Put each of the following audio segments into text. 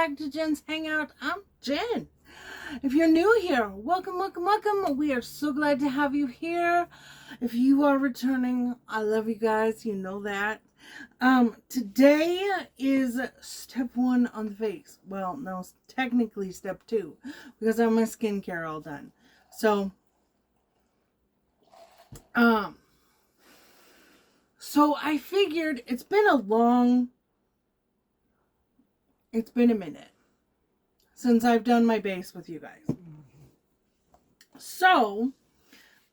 back to Jen's Hangout. I'm Jen. If you're new here, welcome, welcome, welcome. We are so glad to have you here. If you are returning, I love you guys. You know that. Today is step 1 on the face. Well, no, technically step 2 because I have my skincare all done. So I figured it's been a minute since I've done my base with you guys. So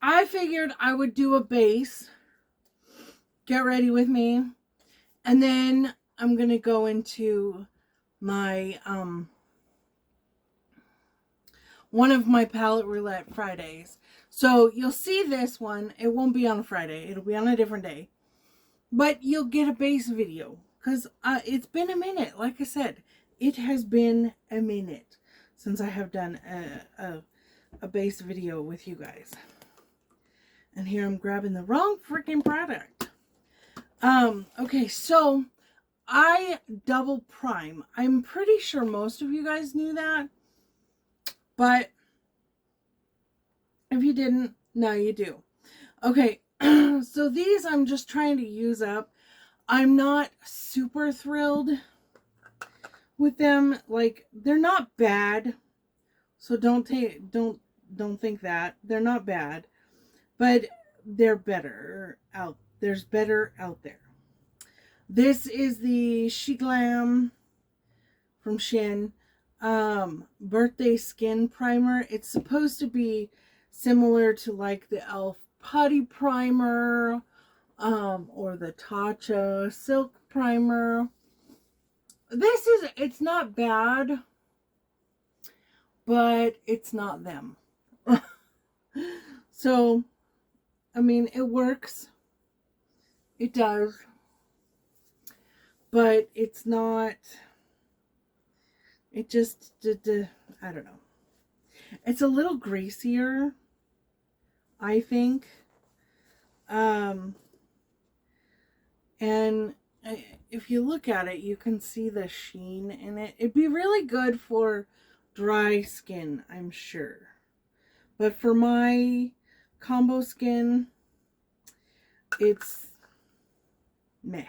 I figured I would do a base. Get ready with me. And then I'm going to go into my, one of my palette roulette Fridays. So you'll see this one. It won't be on a Friday. It'll be on a different day. But you'll get a base video. Because it's been a minute. Like I said, it has been a minute since I have done a base video with you guys. And here I'm grabbing the wrong freaking product. Okay, so I double prime. I'm pretty sure most of you guys knew that. But if you didn't, now you do. Okay, so these I'm just trying to use up. I'm not super thrilled with them. Like, they're not bad. So don't think that. They're not bad. But they're better out. There's better out there. This is the She Glam from Shin birthday skin primer. It's supposed to be similar to like the e.l.f. putty primer or the Tatcha silk primer. It's not bad, but it's not them. So, I mean, it works. It does. But it's not, it just, I don't know. It's a little greasier, I think. And if you look at it, you can see the sheen in it. It'd be really good for dry skin, I'm sure. But for my combo skin, it's meh.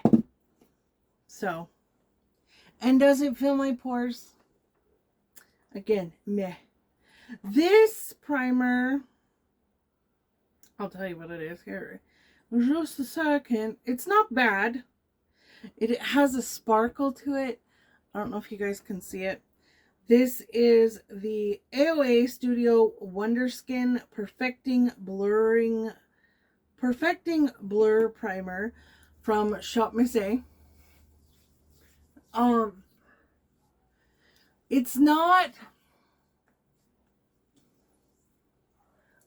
So, and does it fill my pores? Again, meh. This primer, I'll tell you what it is here. Just a second. It's not bad. It has a sparkle to it. I don't know if you guys can see it. This is the AOA Studio Wonder Skin Perfecting Blur Primer from Shop Missy. It's not,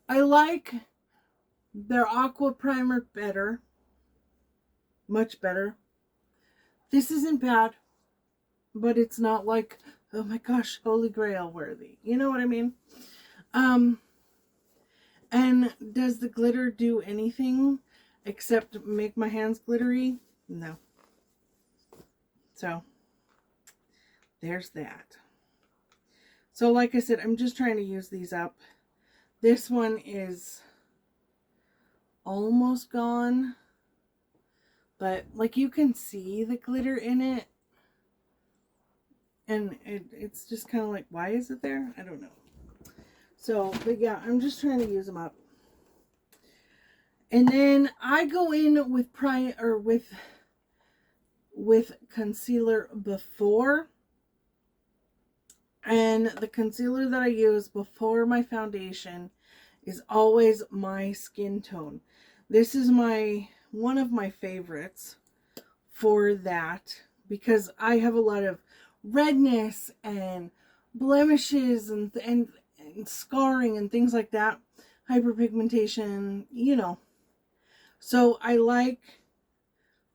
I like their aqua primer better, much better. This isn't bad, but it's not like, oh my gosh, holy grail worthy. You know what I mean? And does the glitter do anything except make my hands glittery? No. So, there's that. So, like I said, I'm just trying to use these up. This one is almost gone. But, like, you can see the glitter in it. And it's just kind of like, why is it there? I don't know. So, but yeah, I'm just trying to use them up. And then I go in with with concealer before. And the concealer that I use before my foundation is always my skin tone. This is one of my favorites for that because I have a lot of redness and blemishes and scarring and things like that. Hyperpigmentation, you know. So I like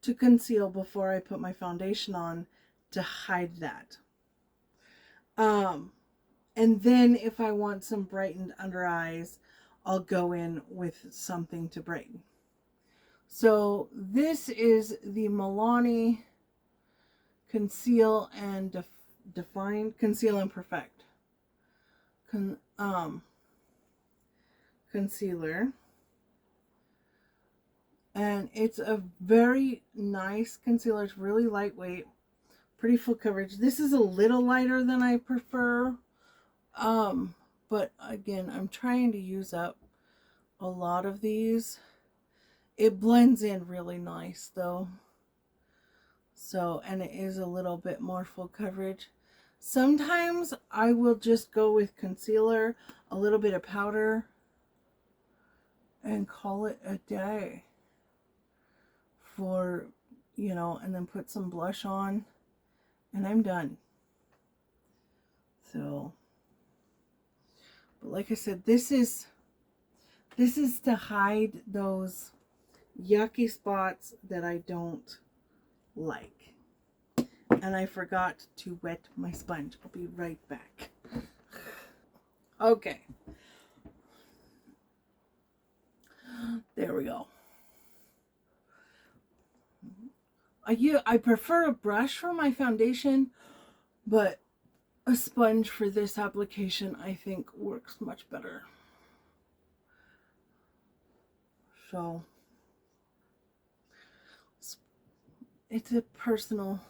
to conceal before I put my foundation on to hide that. And then if I want some brightened under eyes, I'll go in with something to brighten. So this is the Milani Conceal and Defined Conceal and Perfect concealer. And it's a very nice concealer. It's really lightweight, pretty full coverage. This is a little lighter than I prefer. But again, I'm trying to use up a lot of these. It blends in really nice though. So, and it is a little bit more full coverage. Sometimes I will just go with concealer, a little bit of powder, and call it a day for, you know, and then put some blush on, and I'm done. So, but like I said, this is to hide those yucky spots that I don't like. And I forgot to wet my sponge. I'll be right back. Okay. There we go. I prefer a brush for my foundation, but a sponge for this application I think works much better. So it's a personal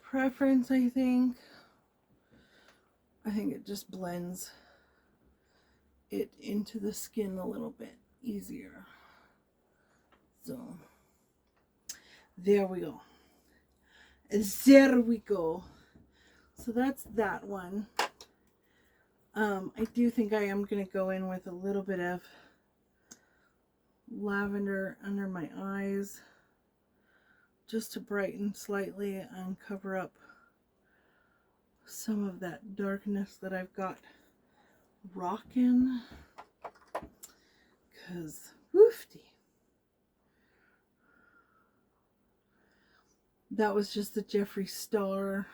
preference, I think. I think it just blends it into the skin a little bit easier. So there we go. There we go. So that's that one. I do think I am going to go in with a little bit of lavender under my eyes, just to brighten slightly and cover up some of that darkness that I've got rocking. Because, woofty. That was just the Jeffree Star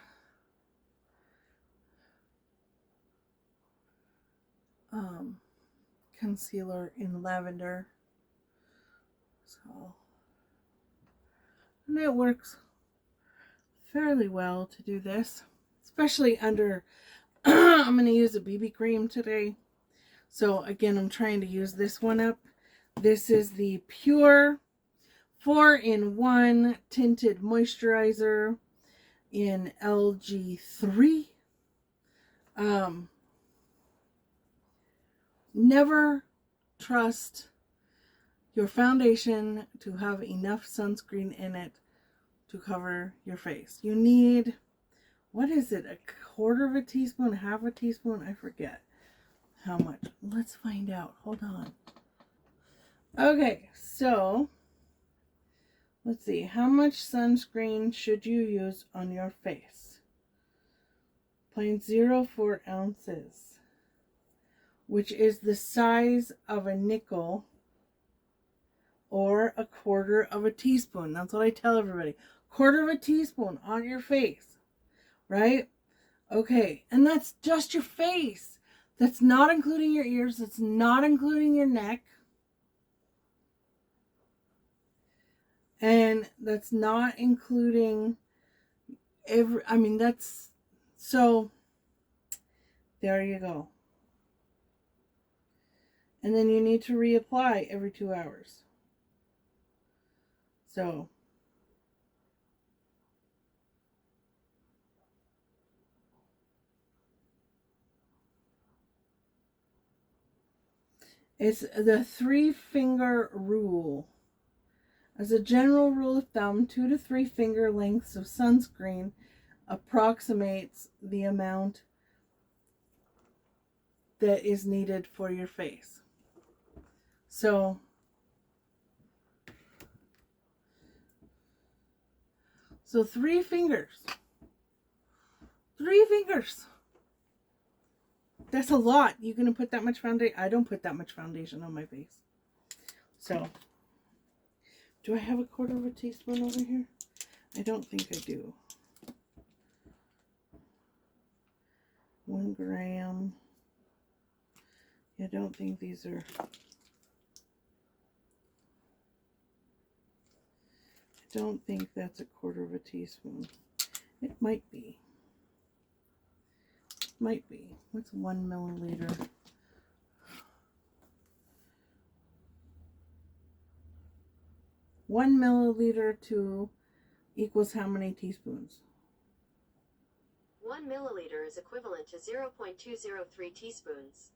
concealer in lavender. So, and it works fairly well to do this, especially under I'm going to use a BB cream today. So again, I'm trying to use this one up. This is the Pure 4-in-1 Tinted Moisturizer in LG3. Never trust your foundation to have enough sunscreen in it to cover your face. You need, what is it, a quarter of a teaspoon, half a teaspoon? I forget how much. Let's find out. Hold on. Okay, so let's see. How much sunscreen should you use on your face? 0.04 ounces, which is the size of a nickel or a quarter of a teaspoon. That's what I tell everybody. Quarter of a teaspoon on your face, right? Okay, and that's just your face. That's not including your ears. That's not including your neck. And that's not including that's, so there you go. And then you need to reapply every 2 hours. So it's the 3-finger rule. As a general rule of thumb, 2 to 3 finger lengths of sunscreen approximates the amount that is needed for your face. So So 3 fingers. 3 fingers. That's a lot. You gonna put that much foundation? I don't put that much foundation on my face. So, do I have a quarter of a teaspoon over here? I don't think I do. 1 gram. I don't think these are... I don't think that's a quarter of a teaspoon. It might be. might be. What's 1 milliliter? One milliliter to equals how many teaspoons? 1 milliliter is equivalent to 0.203 teaspoons.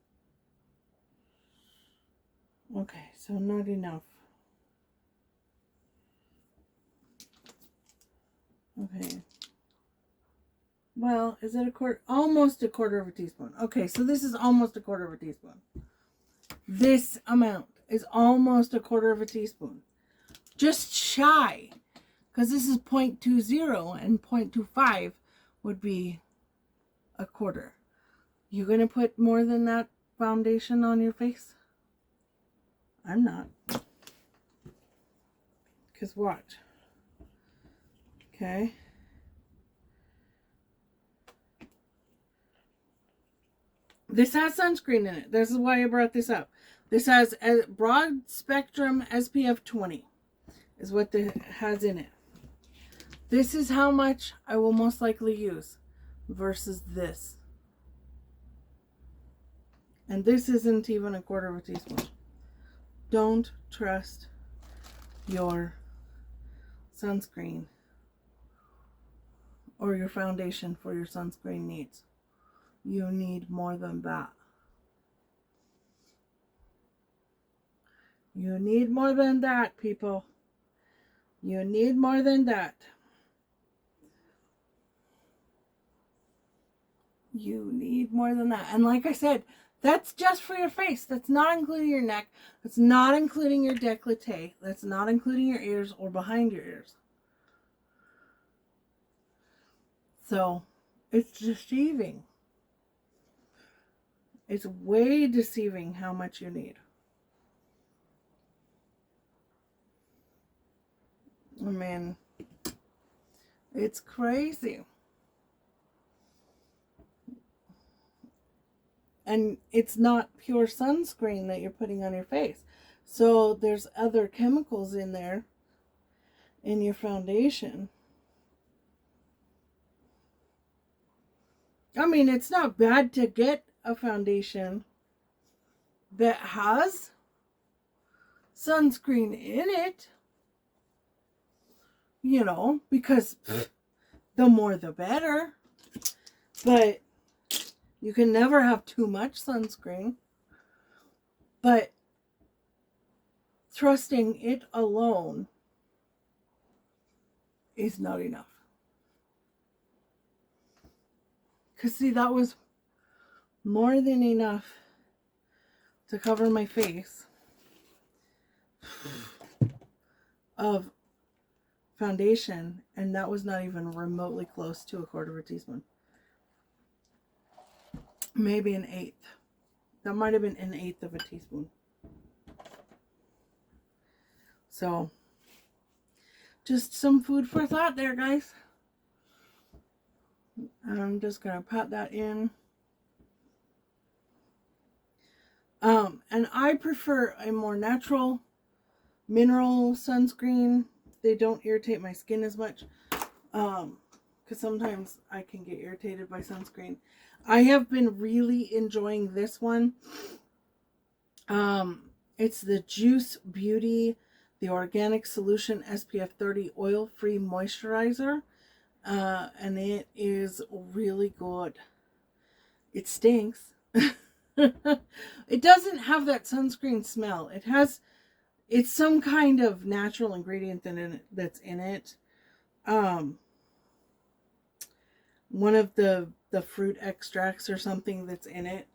Okay, so not enough. Okay. Well, is it a quarter? Almost a quarter of a teaspoon. Okay, so this is almost a quarter of a teaspoon. This amount is almost a quarter of a teaspoon. Just shy. Because this is 0.20 and 0.25 would be a quarter. You gonna put more than that foundation on your face? I'm not. Because watch. Okay. This has sunscreen in it. This is why I brought this up. This has a broad spectrum SPF 20 is what it has in it. This is how much I will most likely use versus this. And this isn't even a quarter of a teaspoon. Don't trust your sunscreen or your foundation for your sunscreen needs. You need more than that. You need more than that, people. You need more than that. You need more than that. And like I said, that's just for your face. That's not including your neck. That's not including your décolleté. That's not including your ears or behind your ears. So, it's deceiving. It's way deceiving how much you need. I mean, it's crazy. And it's not pure sunscreen that you're putting on your face. So there's other chemicals in there in your foundation. I mean, it's not bad to get a foundation that has sunscreen in it. You know, because the more the better. But you can never have too much sunscreen. But trusting it alone is not enough. Because see, that was more than enough to cover my face of foundation, and that was not even remotely close to a quarter of a teaspoon. Maybe an eighth. That might have been an eighth of a teaspoon. So, just some food for thought there, guys. I'm just going to pat that in. And I prefer a more natural mineral sunscreen. They don't irritate my skin as much. Because sometimes I can get irritated by sunscreen. I have been really enjoying this one. It's the Juice Beauty, the Organic Solution SPF 30 Oil-Free Moisturizer. And it is really good. It stinks. It doesn't have that sunscreen smell. It's some kind of natural ingredient that's in it. One of the fruit extracts or something that's in it.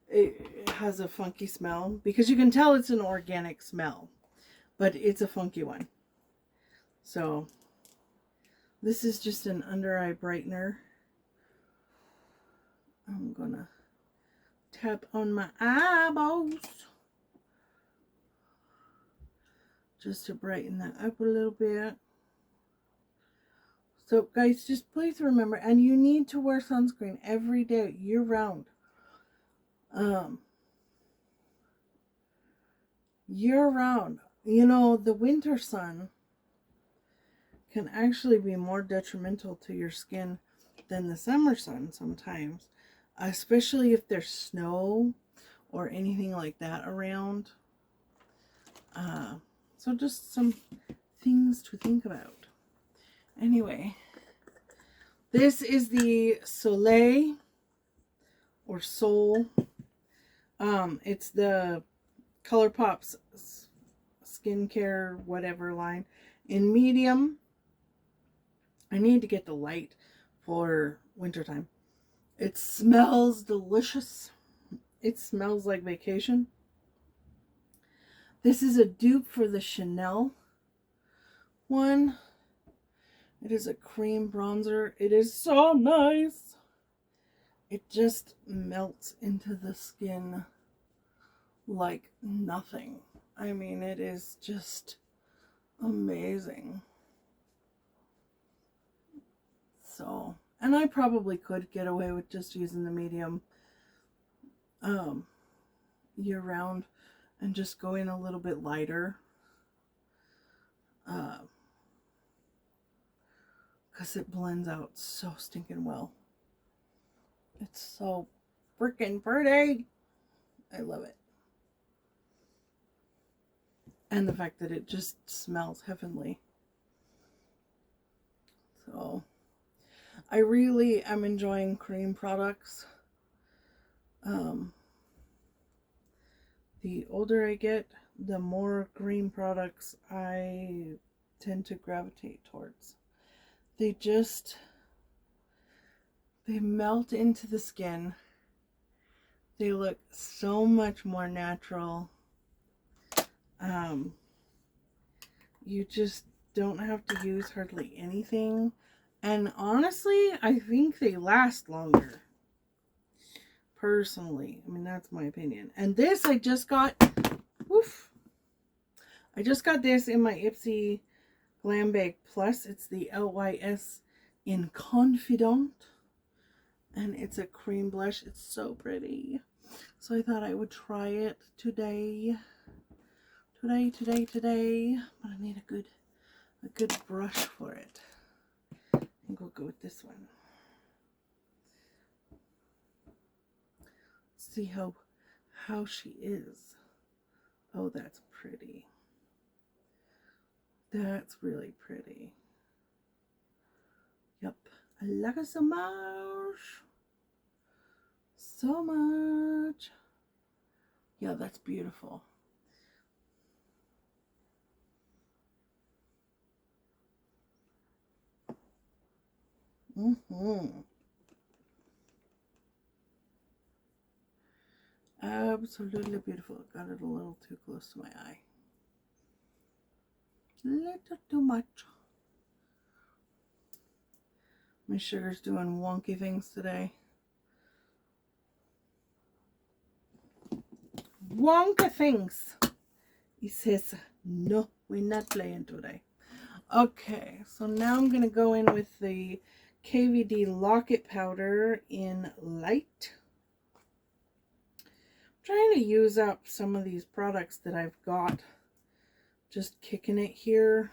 It has a funky smell because you can tell it's an organic smell, but it's a funky one. So this is just an under eye brightener. I'm gonna tap on my eyeballs just to brighten that up a little bit. So guys, just please remember, and you need to wear sunscreen every day, year round. Year round. You know, the winter sun can actually be more detrimental to your skin than the summer sun sometimes. especially if there's snow or anything like that around. So just some things to think about. Anyway, this is the Soleil or Soul. It's the ColourPop's skincare whatever line in medium. I need to get the light for wintertime. It smells delicious. It smells like vacation. This is a dupe for the Chanel one. It is a cream bronzer. It is so nice. It just melts into the skin like nothing. I mean, it is just amazing. So, and I probably could get away with just using the medium year round and just going a little bit lighter. Because it blends out so stinking well. It's so freaking pretty. I love it. And the fact that it just smells heavenly. So, I really am enjoying cream products. The older I get, the more cream products I tend to gravitate towards. They melt into the skin. They look so much more natural. You just don't have to use hardly anything. And honestly, I think they last longer. Personally. I mean, that's my opinion. And this I just got, I just got this in my Ipsy Glam Bag Plus. It's the LYS in Confidant. And it's a cream blush. It's so pretty. So I thought I would try it today. But I need a good brush for it. I think we'll go with this one. See how she is. Oh, that's pretty. That's really pretty. Yep. I like it so much. So much. Yeah, that's beautiful. Absolutely beautiful. Got it a little too close to my eye. A little too much. My sugar's doing wonky things today. Wonka things. He says, no, we're not playing today. Okay, so now I'm going to go in with the KVD Locket Powder in Light. I'm trying to use up some of these products that I've got. Just kicking it here.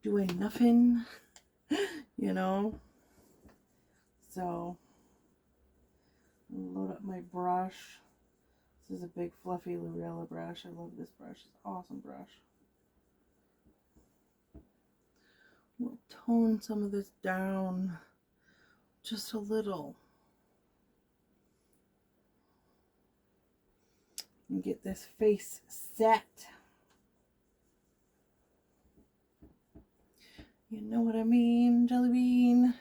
Doing nothing. You know. So, load up my brush. This is a big fluffy Lurella brush. I love this brush. It's an awesome brush. We'll tone some of this down just a little. And get this face set. You know what I mean, Jelly Bean?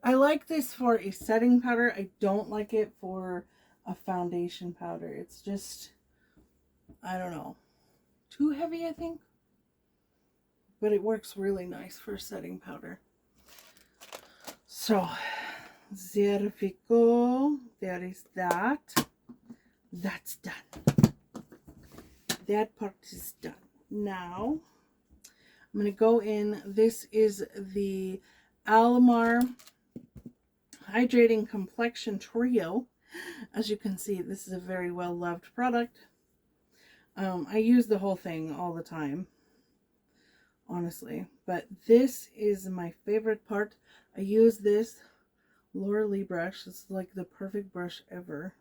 I like this for a setting powder. I don't like it for a foundation powder. It's just, I don't know, too heavy, I think. But it works really nice for setting powder. So, there we go. There is that. That's done. That part is done. Now, I'm going to go in. This is the Alamar Hydrating Complexion Trio. As you can see, this is a very well loved product. I use the whole thing all the time, honestly, but this is my favorite part. I use this Laura Lee brush. It's like the perfect brush ever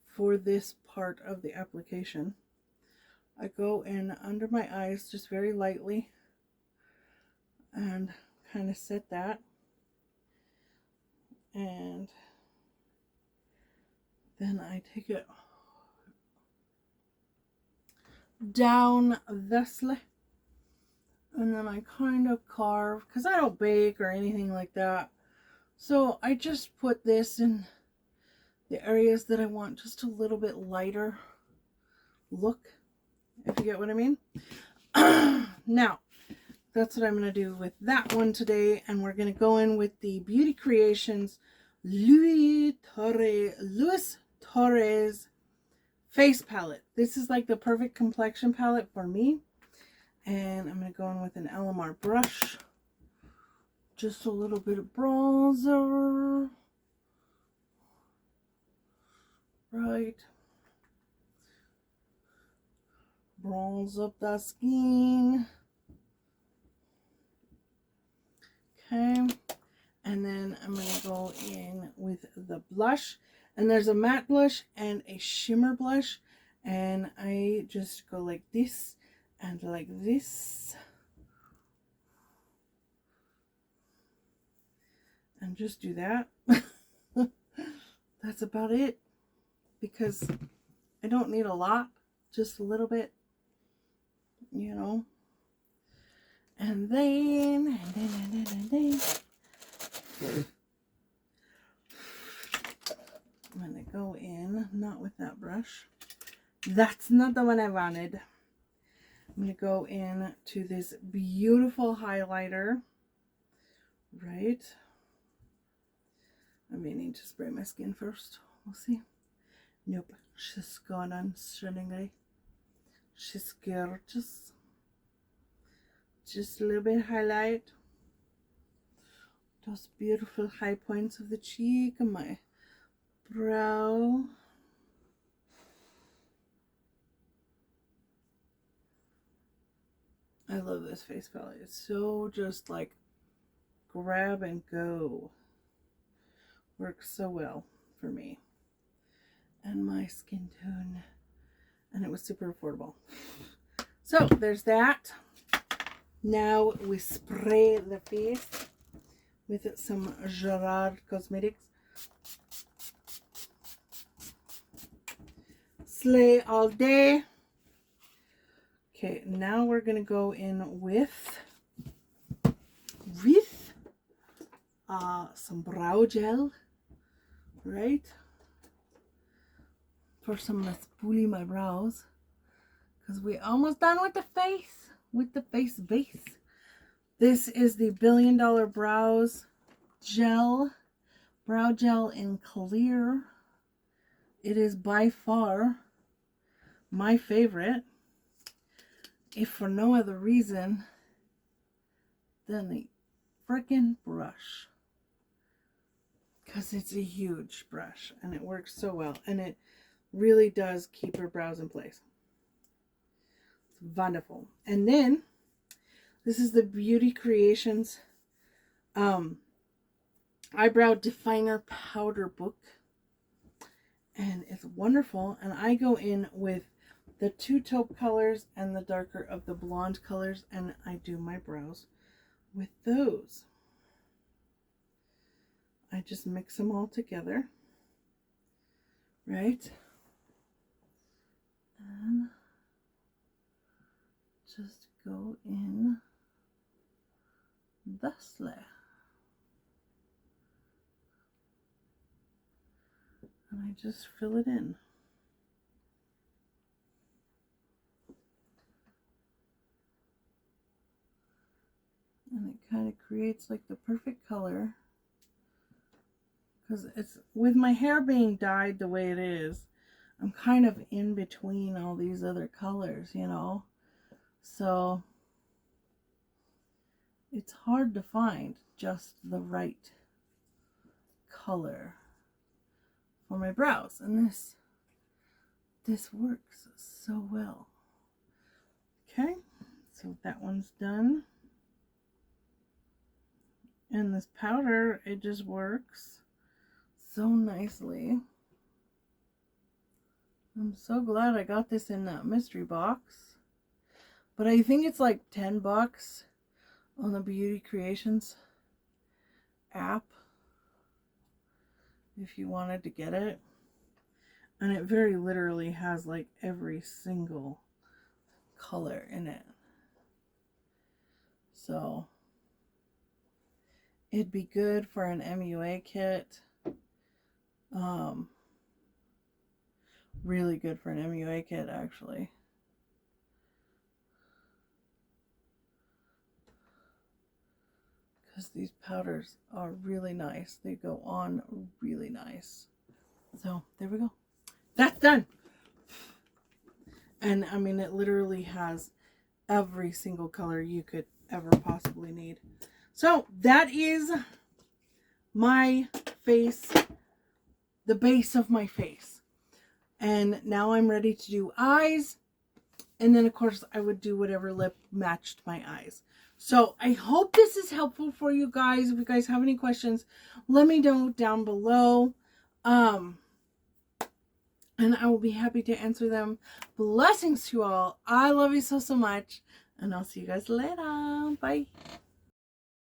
for this part of the application. I go in under my eyes just very lightly and kind of set that, and then I take it down thusly, and then I kind of carve, because I don't bake or anything like that, so I just put this in the areas that I want just a little bit lighter look, if you get what I mean. Now that's what I'm going to do with that one today, and we're going to go in with the Beauty Creations Luis Torres face palette. This is like the perfect complexion palette for me, and I'm going to go in with an Alamar brush, just a little bit of bronzer, right, bronze up that skin. Okay, and then I'm going to go in with the blush, and there's a matte blush and a shimmer blush, and I just go like this and like this, and just do that. That's about it, because I don't need a lot, just a little bit, you know. And then I'm going to go in, not with that brush. That's not the one I wanted. I'm going to go in to this beautiful highlighter, right? I may need to spray my skin first. We'll see. Nope. She's gone on stunningly. She's gorgeous. Just a little bit highlight. Those beautiful high points of the cheek and my brow. I love this face palette. It's so just like grab and go. Works so well for me and my skin tone, and it was super affordable. So there's that. Now we spray the face with some Gerard Cosmetics Slay All Day. Okay, now we're gonna go in with some brow gel, right? First I'm gonna spoolie my brows, because we're almost done with the face base. This is the $1 Billion brow gel in clear. It is by far my favorite, if for no other reason than the freaking brush, because it's a huge brush and it works so well, and it really does keep your brows in place. It's wonderful. And then this is the Beauty Creations Eyebrow Definer Powder Book, and it's wonderful. And I go in with the two taupe colors and the darker of the blonde colors, and I do my brows with those. I just mix them all together, right? And just go in thusly. And I just fill it in. And it kind of creates like the perfect color, because it's, with my hair being dyed the way it is, I'm kind of in between all these other colors, you know. So it's hard to find just the right color for my brows, and this works so well. Okay, so that one's done. And this powder, it just works so nicely. I'm so glad I got this in that mystery box. But I think it's like $10 on the Beauty Creations app if you wanted to get it. And it very literally has like every single color in it. So it'd be good for an MUA kit. Really good for an MUA kit, actually. Because these powders are really nice. They go on really nice. So there we go. That's done. And I mean, it literally has every single color you could ever possibly need. So that is my face, the base of my face. And now I'm ready to do eyes. And then of course I would do whatever lip matched my eyes. So I hope this is helpful for you guys. If you guys have any questions, let me know down below. And I will be happy to answer them. Blessings to you all. I love you so much. And I'll see you guys later. Bye.